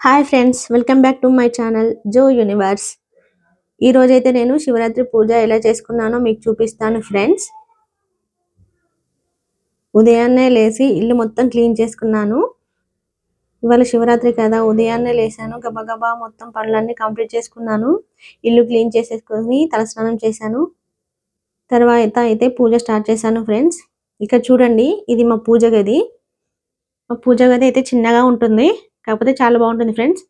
Hi friends, welcome back to my channel Jo Universe. ఈ రోజైతే నేను శివరాత్రి పూజ ఎలా చేసుకున్నానో మీకు చూపిస్తాను ఫ్రెండ్స్. ఉదయాన్నే లేచి ఇల్లు మొత్తం క్లీన్ చేసుకున్నాను. ఇవాళ శివరాత్రి కదా, ఉదయాన్నే లేసాను, గబగబా మొత్తం పనులన్నీ కంప్లీట్ చేసుకున్నాను. ఇల్లు క్లీన్ చేసేసుకొని తలస్నానం చేశాను. తర్వాత అయితే పూజ స్టార్ట్ చేశాను ఫ్రెండ్స్. ఇక్కడ చూడండి, ఇది మా పూజ గది. మా పూజ గది అయితే చిన్నగా ఉంటుంది, కాకపోతే చాలా బాగుంటుంది ఫ్రెండ్స్.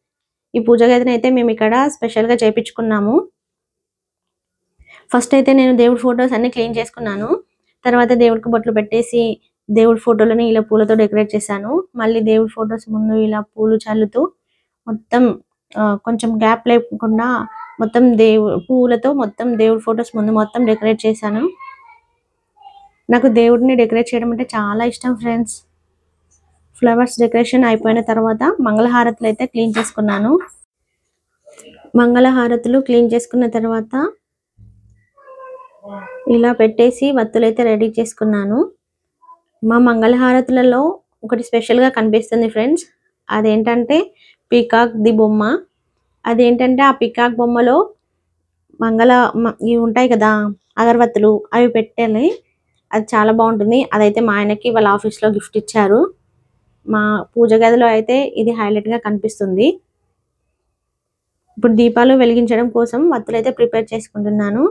ఈ పూజ గదిని అయితే మేము ఇక్కడ స్పెషల్గా చేయించుకున్నాము. ఫస్ట్ అయితే నేను దేవుడి ఫొటోస్ అన్ని క్లీన్ చేసుకున్నాను. తర్వాత దేవుడికి బొట్లు పెట్టేసి దేవుడి ఫోటోలని ఇలా పూలతో డెకరేట్ చేశాను. మళ్ళీ దేవుడి ఫొటోస్ ముందు ఇలా పూలు చల్లుతూ మొత్తం కొంచెం గ్యాప్ లేకుండా మొత్తం పూలతో మొత్తం దేవుడి ఫొటోస్ ముందు మొత్తం డెకరేట్ చేశాను. నాకు దేవుడిని డెకరేట్ చేయడం అంటే చాలా ఇష్టం ఫ్రెండ్స్. ఫ్లవర్స్ డెకరేషన్ అయిపోయిన తర్వాత మంగళహారతులు అయితే క్లీన్ చేసుకున్నాను. మంగళహారతులు క్లీన్ చేసుకున్న తర్వాత ఇలా పెట్టేసి వత్తులు అయితే రెడీ చేసుకున్నాను. మా మంగళహారతులలో ఒకటి స్పెషల్గా కనిపిస్తుంది ఫ్రెండ్స్. అదేంటంటే పీకాక్ ది బొమ్మ. అదేంటంటే ఆ పీకాక్ బొమ్మలో ఇవి ఉంటాయి కదా, అగరవత్తులు, అవి పెట్టాలి. అది చాలా బాగుంటుంది. అదైతే మా ఆయనకి వాళ్ళ ఆఫీస్లో గిఫ్ట్ ఇచ్చారు. మా పూజ గదిలో అయితే ఇది హైలైట్గా కనిపిస్తుంది. ఇప్పుడు దీపాలు వెలిగించడం కోసం వత్తులు అయితే ప్రిపేర్ చేసుకుంటున్నాను.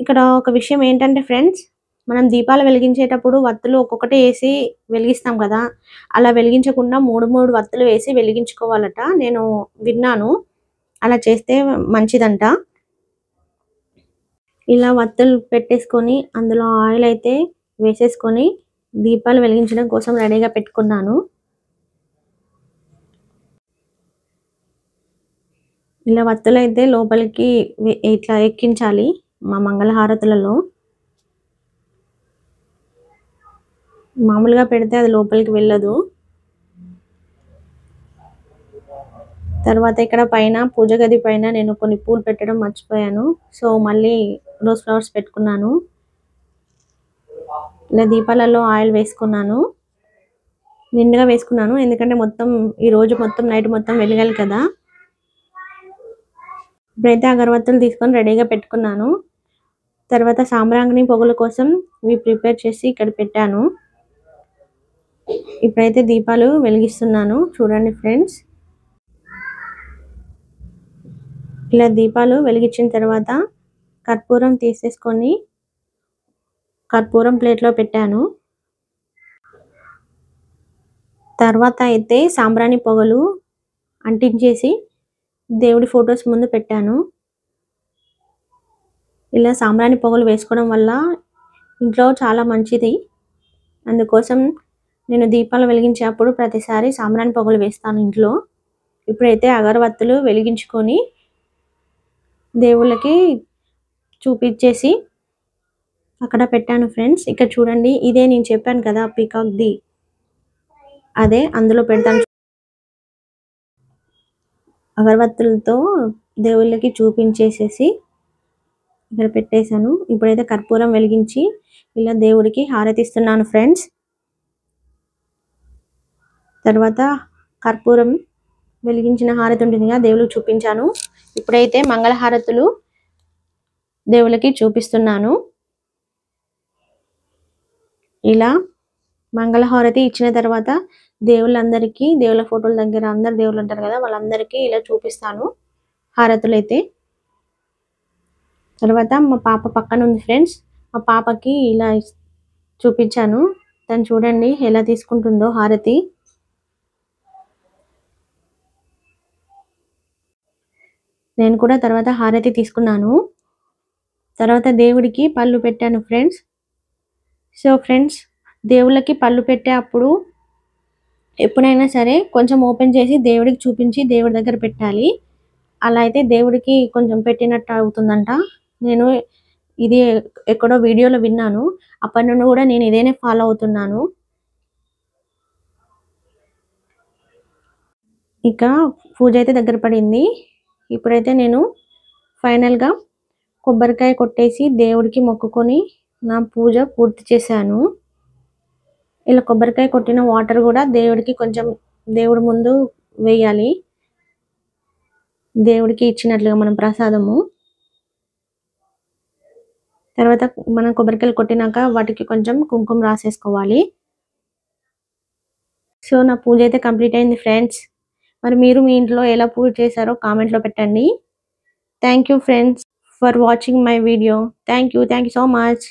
ఇక్కడ ఒక విషయం ఏంటంటే ఫ్రెండ్స్, మనం దీపాలు వెలిగించేటప్పుడు వత్తులు ఒక్కొక్కటి వేసి వెలిగిస్తాం కదా, అలా వెలిగించకుండా మూడు వత్తులు వేసి వెలిగించుకోవాలట. నేను విన్నాను, అలా చేస్తే మంచిదంట. ఇలా వత్తులు పెట్టేసుకొని అందులో ఆయిల్ అయితే వేసేసుకొని దీపాలు వెలిగించడం కోసం రెడీగా పెట్టుకున్నాను. ఇలా వత్తులు అయితే లోపలికి ఇట్లా ఎక్కించాలి మా మంగళహారతులలో. మామూలుగా పెడితే అది లోపలికి వెళ్ళదు. తర్వాత ఇక్కడ పైన పూజ గది పైన నేను కొన్ని పూలు పెట్టడం మర్చిపోయాను. సో మళ్ళీ రోజ్ ఫ్లవర్స్ పెట్టుకున్నాను. ఇలా దీపాలలో ఆయిల్ వేసుకున్నాను, నిండుగా వేసుకున్నాను. ఎందుకంటే మొత్తం ఈ రోజు మొత్తం నైట్ మొత్తం వెలగాలి కదా. ఇప్పుడైతే అగరవత్తులు తీసుకొని రెడీగా పెట్టుకున్నాను. తర్వాత సాంబ్రాణి పొగల కోసం ఇవి ప్రిపేర్ చేసి ఇక్కడ పెట్టాను. ఇప్పుడైతే దీపాలు వెలిగిస్తున్నాను. చూడండి ఫ్రెండ్స్, ఇలా దీపాలు వెలిగించిన తర్వాత కర్పూరం తీసేసుకొని కర్పూరం ప్లేట్లో పెట్టాను. తర్వాత అయితే సాంబ్రాణి పొగలు అంటించేసి దేవుడి ఫొటోస్ ముందు పెట్టాను. ఇలా సాంబ్రాణి పొగలు వేసుకోవడం వల్ల ఇంట్లో చాలా మంచిది. అందుకోసం నేను దీపాలు వెలిగించేటప్పుడు ప్రతిసారి సాంబ్రాణి పొగలు వేస్తాను ఇంట్లో. ఇప్పుడైతే అగరవత్తులు వెలిగించుకొని దేవుళ్ళకి చూపించేసి అక్కడ పెట్టాను ఫ్రెండ్స్. ఇక్కడ చూడండి, ఇదే నేను చెప్పాను కదా పీకాక్ ది, అదే అందులో పెడతాను. అగరవత్తులతో దేవుళ్ళకి చూపించేసేసి ఇక్కడ పెట్టేశాను. ఇప్పుడైతే కర్పూరం వెలిగించి ఇలా దేవుడికి హారతిస్తున్నాను ఫ్రెండ్స్. తర్వాత కర్పూరం వెలిగించిన హారతి ఉంటుంది కదా, దేవుళ్ళకి చూపించాను. ఇప్పుడైతే మంగళహారతులు దేవుళ్ళకి చూపిస్తున్నాను. ఇలా మంగళహారతి ఇచ్చిన తర్వాత దేవుళ్ళందరికీ, దేవుళ్ళ ఫోటోల దగ్గర అందరు దేవుళ్ళు ఉంటారు కదా, వాళ్ళందరికీ ఇలా చూపిస్తాను హారతులు అయితే. తర్వాత మా పాప పక్కన ఉంది ఫ్రెండ్స్, మా పాపకి ఇలా చూపించాను. తను చూడండి ఎలా తీసుకుంటుందో హారతి. నేను కూడా తర్వాత హారతి తీసుకున్నాను. తర్వాత దేవుడికి పళ్ళు పెట్టాను ఫ్రెండ్స్. సో ఫ్రెండ్స్, దేవుళ్ళకి పళ్ళు పెట్టే అప్పుడు ఎప్పుడైనా సరే కొంచెం ఓపెన్ చేసి దేవుడికి చూపించి దేవుడి దగ్గర పెట్టాలి. అలా అయితే దేవుడికి కొంచెం పెట్టినట్టు అవుతుందంట. నేను ఇది ఎక్కడో వీడియోలో విన్నాను. అప్పటి నుండి కూడా నేను ఇదేనే ఫాలో అవుతున్నాను. ఇక పూజ అయితే దగ్గర పడింది. ఇప్పుడైతే నేను ఫైనల్గా కొబ్బరికాయ కొట్టేసి దేవుడికి మొక్కుకొని నా పూజ పూర్తి చేశాను. ఇలా కొబ్బరికాయ కొట్టిన వాటర్ కూడా దేవుడికి కొంచెం దేవుడి ముందు వేయాలి. దేవుడికి ఇచ్చినట్లుగా మనం ప్రసాదము. తర్వాత మనం కొబ్బరికాయలు కొట్టినాక వాటికి కొంచెం కుంకుమ రాసేసుకోవాలి. సో నా పూజ అయితే కంప్లీట్ అయింది ఫ్రెండ్స్. మరి మీరు మీ ఇంట్లో ఎలా పూజ చేశారో కామెంట్లో పెట్టండి. Thank you friends for watching my video. Thank you so much.